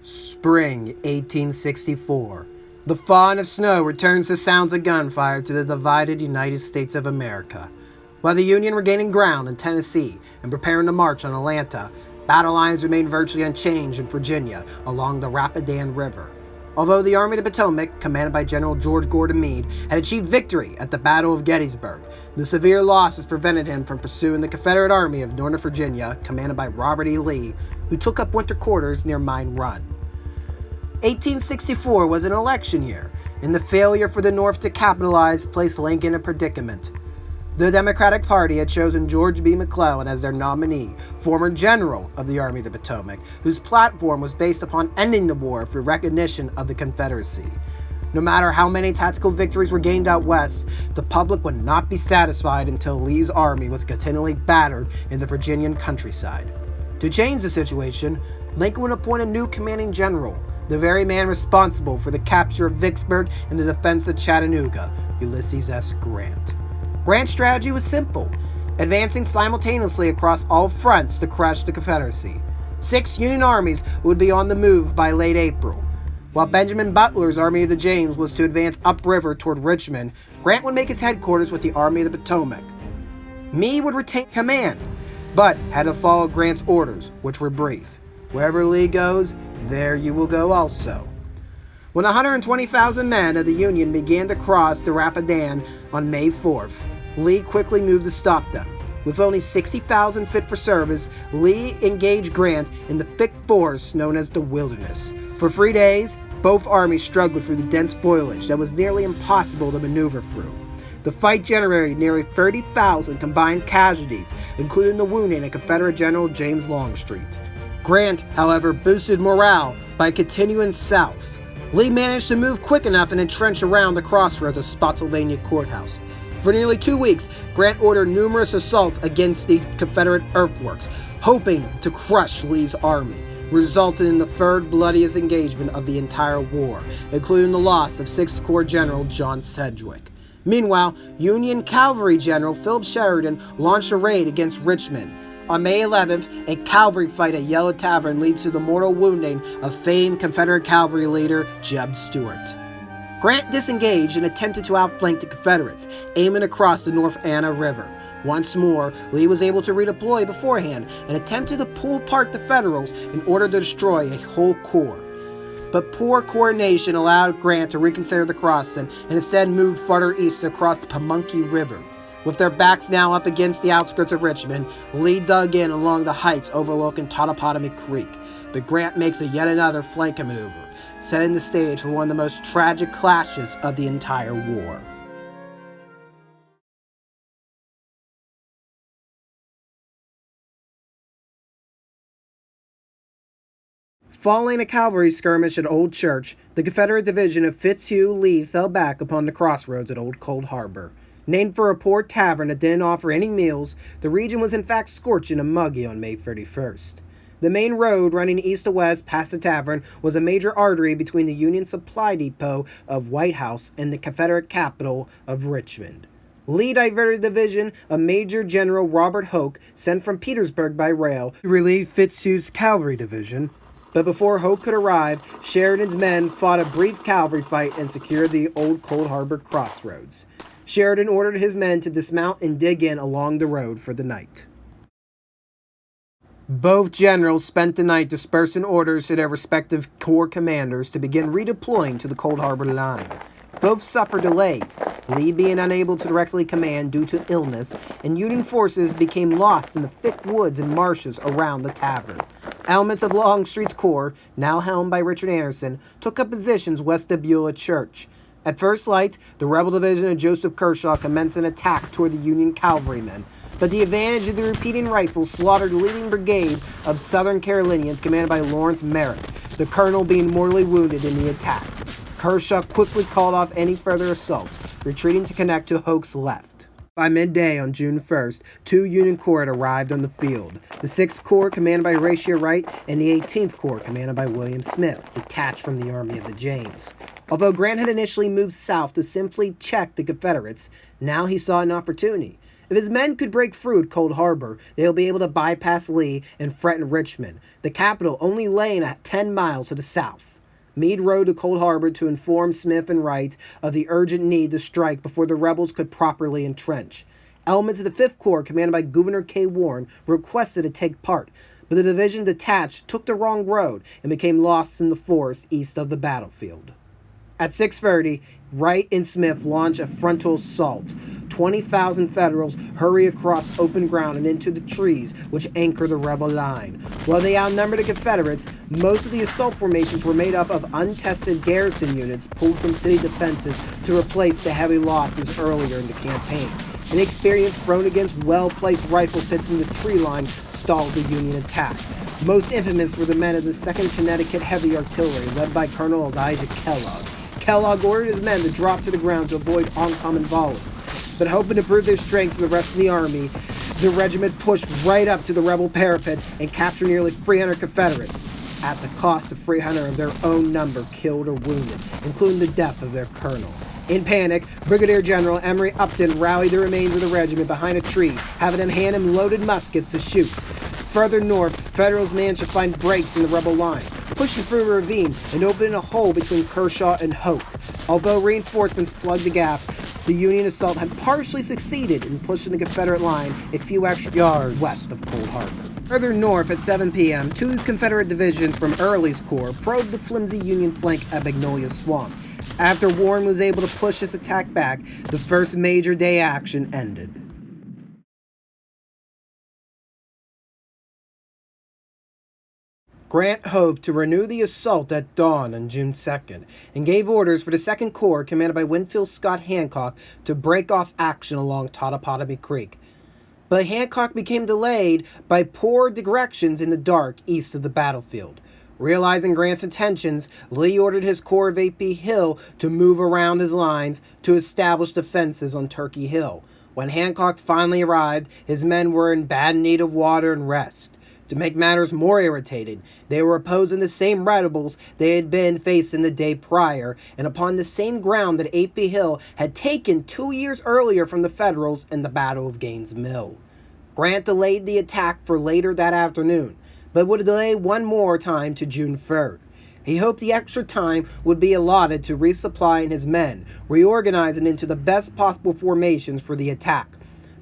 Spring 1864. The thaw of snow returns the sounds of gunfire to the divided United States of America. While the Union were gaining ground in Tennessee and preparing to march on Atlanta, battle lines remained virtually unchanged in Virginia along the Rapidan River. Although the Army of the Potomac, commanded by General George Gordon Meade, had achieved victory at the Battle of Gettysburg, the severe losses prevented him from pursuing the Confederate Army of Northern Virginia, commanded by Robert E. Lee, who took up winter quarters near Mine Run. 1864 was an election year, and the failure for the North to capitalize placed Lincoln in a predicament. The Democratic Party had chosen George B. McClellan as their nominee, former general of the Army of the Potomac, whose platform was based upon ending the war through recognition of the Confederacy. No matter how many tactical victories were gained out west, the public would not be satisfied until Lee's army was continually battered in the Virginian countryside. To change the situation, Lincoln would appoint a new commanding general, the very man responsible for the capture of Vicksburg and the defense of Chattanooga, Ulysses S. Grant. Grant's strategy was simple, advancing simultaneously across all fronts to crush the Confederacy. 6 Union armies would be on the move by late April. While Benjamin Butler's Army of the James was to advance upriver toward Richmond, Grant would make his headquarters with the Army of the Potomac. Meade would retain command, but had to follow Grant's orders, which were brief. Wherever Lee goes, there you will go also. When 120,000 men of the Union began to cross the Rapidan on May 4th, Lee quickly moved to stop them. With only 60,000 fit for service, Lee engaged Grant in the thick forest known as the Wilderness. For 3 days, both armies struggled through the dense foliage that was nearly impossible to maneuver through. The fight generated nearly 30,000 combined casualties, including the wounding of Confederate General James Longstreet. Grant, however, boosted morale by continuing south. Lee managed to move quick enough and entrench around the crossroads of Spotsylvania Courthouse. For nearly 2 weeks, Grant ordered numerous assaults against the Confederate earthworks, hoping to crush Lee's army, resulting in the third bloodiest engagement of the entire war, including the loss of 6th Corps General John Sedgwick. Meanwhile, Union Cavalry General Philip Sheridan launched a raid against Richmond. On May 11th, a cavalry fight at Yellow Tavern leads to the mortal wounding of famed Confederate cavalry leader Jeb Stuart. Grant disengaged and attempted to outflank the Confederates, aiming across the North Anna River. Once more, Lee was able to redeploy beforehand and attempted to pull apart the Federals in order to destroy a whole corps. But poor coordination allowed Grant to reconsider the crossing and instead moved farther east across the Pamunkey River. With their backs now up against the outskirts of Richmond, Lee dug in along the heights overlooking Totopotomoy Creek, but Grant makes yet another flanking maneuver, setting the stage for one of the most tragic clashes of the entire war. Following a cavalry skirmish at Old Church, the Confederate division of Fitzhugh Lee fell back upon the crossroads at Old Cold Harbor. Named for a poor tavern that didn't offer any meals, the region was in fact scorching and muggy on May 31st. The main road running east to west past the tavern was a major artery between the Union supply depot of White House and the Confederate capital of Richmond. Lee diverted the division of Major General Robert Hoke, sent from Petersburg by rail, to relieve Fitzhugh's cavalry division. But before Hoke could arrive, Sheridan's men fought a brief cavalry fight and secured the Old Cold Harbor crossroads. Sheridan ordered his men to dismount and dig in along the road for the night. Both generals spent the night dispersing orders to their respective corps commanders to begin redeploying to the Cold Harbor line. Both suffered delays, Lee being unable to directly command due to illness, and Union forces became lost in the thick woods and marshes around the tavern. Elements of Longstreet's corps, now helmed by Richard Anderson, took up positions west of Beulah Church. At first light, the rebel division of Joseph Kershaw commenced an attack toward the Union cavalrymen, but the advantage of the repeating rifles slaughtered the leading brigade of Southern Carolinians commanded by Lawrence Merritt, the colonel being mortally wounded in the attack. Kershaw quickly called off any further assaults, retreating to connect to Hoke's left. By midday on June 1st, 2 Union Corps had arrived on the field. The 6th Corps, commanded by Horatio Wright, and the 18th Corps, commanded by William Smith, detached from the Army of the James. Although Grant had initially moved south to simply check the Confederates, now he saw an opportunity. If his men could break through at Cold Harbor, they would be able to bypass Lee and threaten Richmond, the capital only laying at 10 miles to the south. Meade rode to Cold Harbor to inform Smith and Wright of the urgent need to strike before the rebels could properly entrench. Elements of the 5th Corps, commanded by Governor K. Warren, were requested to take part, but the division detached took the wrong road and became lost in the forest east of the battlefield. At 6:30, Wright and Smith launch a frontal assault. 20,000 Federals hurry across open ground and into the trees which anchor the rebel line. While they outnumbered the Confederates, most of the assault formations were made up of untested garrison units pulled from city defenses to replace the heavy losses earlier in the campaign. Inexperience thrown against well-placed rifle pits in the tree line stalled the Union attack. Most infamous were the men of the 2nd Connecticut Heavy Artillery, led by Colonel Elijah Kellogg. Kellogg ordered his men to drop to the ground to avoid oncoming volleys, but hoping to prove their strength to the rest of the army, the regiment pushed right up to the rebel parapet and captured nearly 300 Confederates, at the cost of 300 of their own number killed or wounded, including the death of their colonel. In panic, Brigadier General Emory Upton rallied the remains of the regiment behind a tree, having them hand him loaded muskets to shoot. Further north, Federals managed to find breaks in the rebel line, pushing through a ravine and opening a hole between Kershaw and Hope. Although reinforcements plugged the gap, the Union assault had partially succeeded in pushing the Confederate line a few extra yards west of Cold Harbor. Further north at 7 p.m., 2 Confederate divisions from Early's Corps probed the flimsy Union flank at Magnolia Swamp. After Warren was able to push his attack back, the first major day action ended. Grant hoped to renew the assault at dawn on June 2nd and gave orders for the 2nd Corps, commanded by Winfield Scott Hancock, to break off action along Totopotomoy Creek. But Hancock became delayed by poor directions in the dark east of the battlefield. Realizing Grant's intentions, Lee ordered his Corps of A.P. Hill to move around his lines to establish defenses on Turkey Hill. When Hancock finally arrived, his men were in bad need of water and rest. To make matters more irritating, they were opposing the same rebels they had been facing the day prior, and upon the same ground that A.P. Hill had taken 2 years earlier from the Federals in the Battle of Gaines' Mill. Grant delayed the attack for later that afternoon, but would delay one more time to June 3rd. He hoped the extra time would be allotted to resupplying his men, reorganizing into the best possible formations for the attack.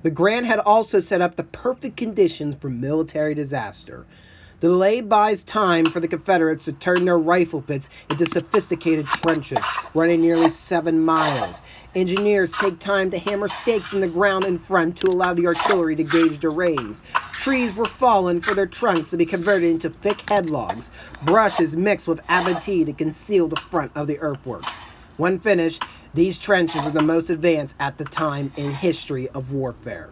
But Grant had also set up the perfect conditions for military disaster. The delay buys time for the Confederates to turn their rifle pits into sophisticated trenches, running nearly 7 miles. Engineers take time to hammer stakes in the ground in front to allow the artillery to gauge the rays. Trees were fallen for their trunks to be converted into thick headlogs. Brushes mixed with abatis to conceal the front of the earthworks. When finished, these trenches are the most advanced at the time in history of warfare.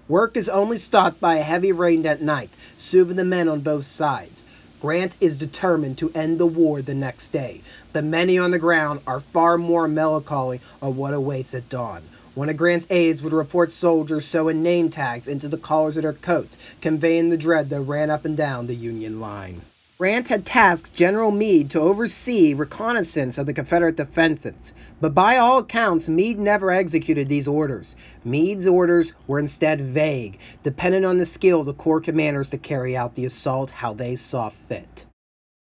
Work is only stopped by a heavy rain at night, soothing the men on both sides. Grant is determined to end the war the next day, but many on the ground are far more melancholy on what awaits at dawn. One of Grant's aides would report soldiers sewing name tags into the collars of their coats, conveying the dread that ran up and down the Union line. Grant had tasked General Meade to oversee reconnaissance of the Confederate defenses, but by all accounts, Meade never executed these orders. Meade's orders were instead vague, dependent on the skill of the Corps commanders to carry out the assault how they saw fit.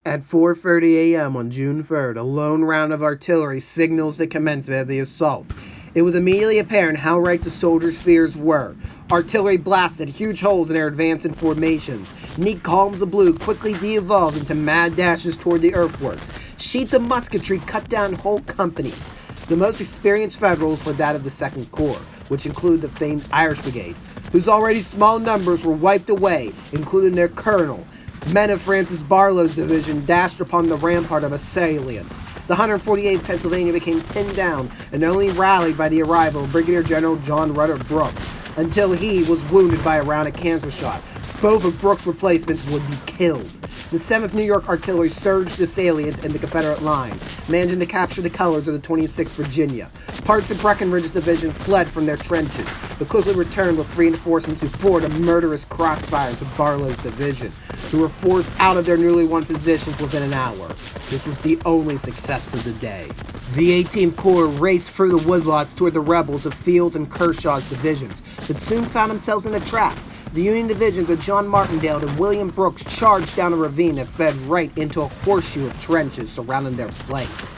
At 4:30 a.m. on June 3rd, a lone round of artillery signals the commencement of the assault. It was immediately apparent how right the soldiers' fears were. Artillery blasted huge holes in their advancing formations. Neat columns of blue quickly de-evolved into mad dashes toward the earthworks. Sheets of musketry cut down whole companies. The most experienced Federals were that of the 2nd Corps, which included the famed Irish Brigade, whose already small numbers were wiped away, including their colonel. Men of Francis Barlow's division dashed upon the rampart of a salient. The 148th Pennsylvania became pinned down and only rallied by the arrival of Brigadier General John Rudder Brooks, until he was wounded by a round of cancer shot. Both of Brooks' replacements would be killed. The 7th New York Artillery surged the salient in the Confederate line, managing to capture the colors of the 26th Virginia. Parts of Breckinridge's division fled from their trenches. but quickly returned with reinforcements who poured a murderous crossfire into Barlow's division, who were forced out of their newly won positions within an hour. This was the only success of the day. The 18th Corps raced through the woodlots toward the rebels of Fields and Kershaw's divisions, but soon found themselves in a trap. The Union divisions of John Martindale and William Brooks charged down a ravine that fed right into a horseshoe of trenches surrounding their flanks.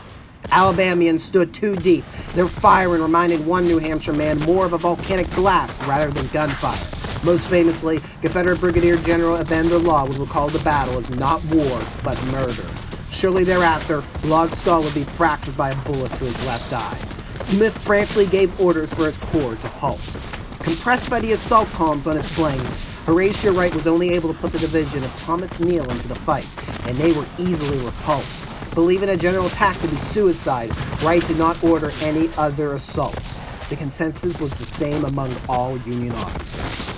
Alabamians stood too deep, their firing reminded one New Hampshire man more of a volcanic blast rather than gunfire. Most famously, Confederate Brigadier General Evander Law would recall the battle as not war, but murder. Shortly thereafter, Law's skull would be fractured by a bullet to his left eye. Smith frankly gave orders for his corps to halt. Compressed by the assault columns on his flanks, Horatio Wright was only able to put the division of Thomas Neal into the fight, and they were easily repulsed. Believing a general attack to be suicide, Wright did not order any other assaults. The consensus was the same among all Union officers.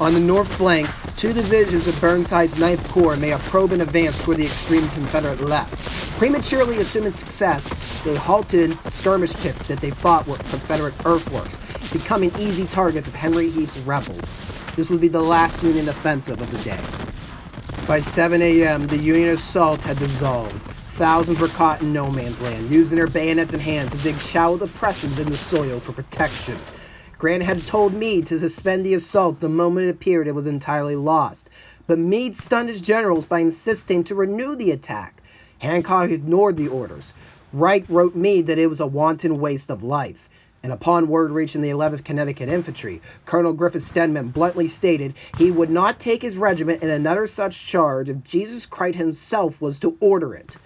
On the north flank, two divisions of Burnside's 9th Corps made a probe and advance toward the extreme Confederate left. Prematurely assuming success, they halted in skirmish pits that they thought were Confederate earthworks, becoming easy targets of Henry Heath's rebels. This would be the last Union offensive of the day. By 7 a.m., the Union assault had dissolved. Thousands were caught in no man's land, using their bayonets and hands to dig shallow depressions in the soil for protection. Grant had told Meade to suspend the assault the moment it appeared it was entirely lost, but Meade stunned his generals by insisting to renew the attack. Hancock ignored the orders. Wright wrote Meade that it was a wanton waste of life, and upon word reaching the 11th Connecticut Infantry, Colonel Griffith Stedman bluntly stated he would not take his regiment in another such charge if Jesus Christ himself was to order it.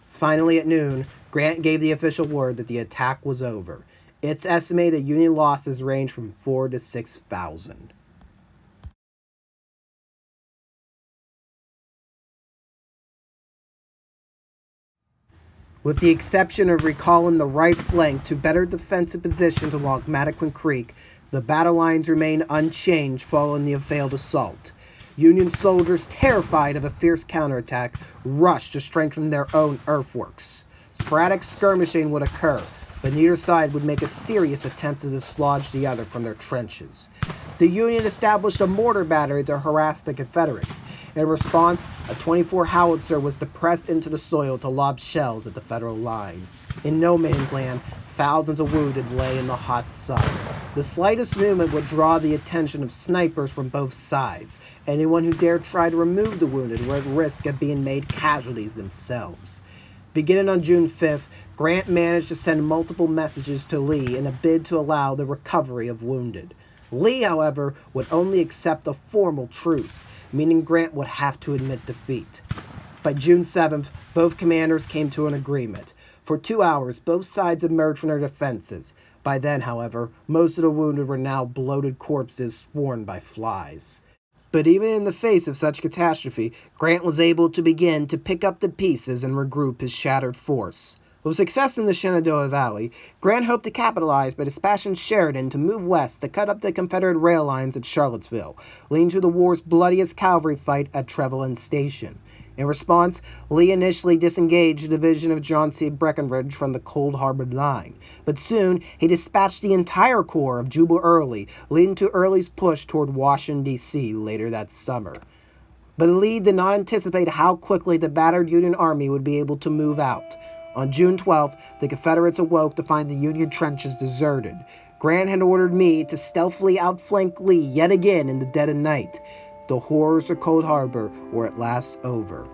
Finally, at noon, Grant gave the official word that the attack was over. It's estimated Union losses range from 4,000 to 6,000. With the exception of recalling the right flank to better defensive positions along Mattoquin Creek, the battle lines remained unchanged following the failed assault. Union soldiers, terrified of a fierce counterattack, rushed to strengthen their own earthworks. Sporadic skirmishing would occur, but neither side would make a serious attempt to dislodge the other from their trenches. The Union established a mortar battery to harass the Confederates. In response, a 24 howitzer was depressed into the soil to lob shells at the Federal line. In no man's land, thousands of wounded lay in the hot sun. The slightest movement would draw the attention of snipers from both sides. Anyone who dared try to remove the wounded were at risk of being made casualties themselves. Beginning on June 5th, Grant managed to send multiple messages to Lee in a bid to allow the recovery of wounded. Lee, however, would only accept a formal truce, meaning Grant would have to admit defeat. By June 7th, both commanders came to an agreement. For 2 hours, both sides emerged from their defenses. By then, however, most of the wounded were now bloated corpses swarmed by flies. But even in the face of such catastrophe, Grant was able to begin to pick up the pieces and regroup his shattered force. With success in the Shenandoah Valley, Grant hoped to capitalize by dispatching Sheridan to move west to cut up the Confederate rail lines at Charlottesville, leading to the war's bloodiest cavalry fight at Trevelyan Station. In response, Lee initially disengaged the division of John C. Breckinridge from the Cold Harbor line, but soon he dispatched the entire corps of Jubal Early, leading to Early's push toward Washington, D.C. later that summer. But Lee did not anticipate how quickly the battered Union army would be able to move out. On June 12th, the Confederates awoke to find the Union trenches deserted. Grant had ordered Meade to stealthily outflank Lee yet again in the dead of night. The horrors of Cold Harbor were at last over.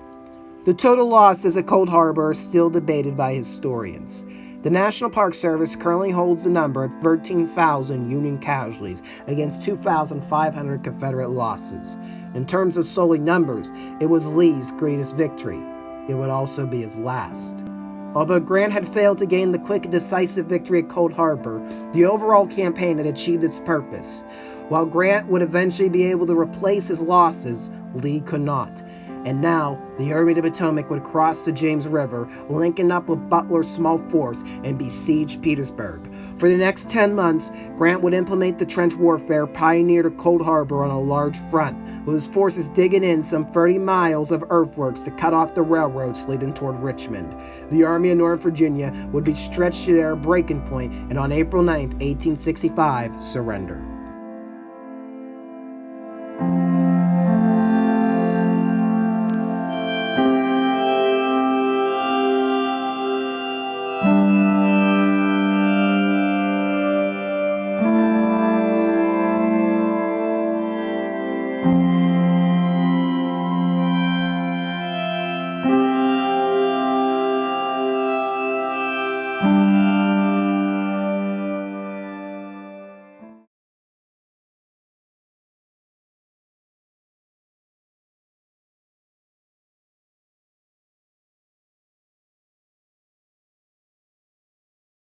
The total losses at Cold Harbor are still debated by historians. The National Park Service currently holds the number at 13,000 Union casualties against 2,500 Confederate losses. In terms of solely numbers, it was Lee's greatest victory. It would also be his last. Although Grant had failed to gain the quick and decisive victory at Cold Harbor, the overall campaign had achieved its purpose. While Grant would eventually be able to replace his losses, Lee could not. And now, the Army of the Potomac would cross the James River, linking up with Butler's small force and besiege Petersburg. For the next 10 months, Grant would implement the trench warfare pioneered at Cold Harbor on a large front, with his forces digging in some 30 miles of earthworks to cut off the railroads leading toward Richmond. The Army of Northern Virginia would be stretched to their breaking point and on April 9, 1865, surrender.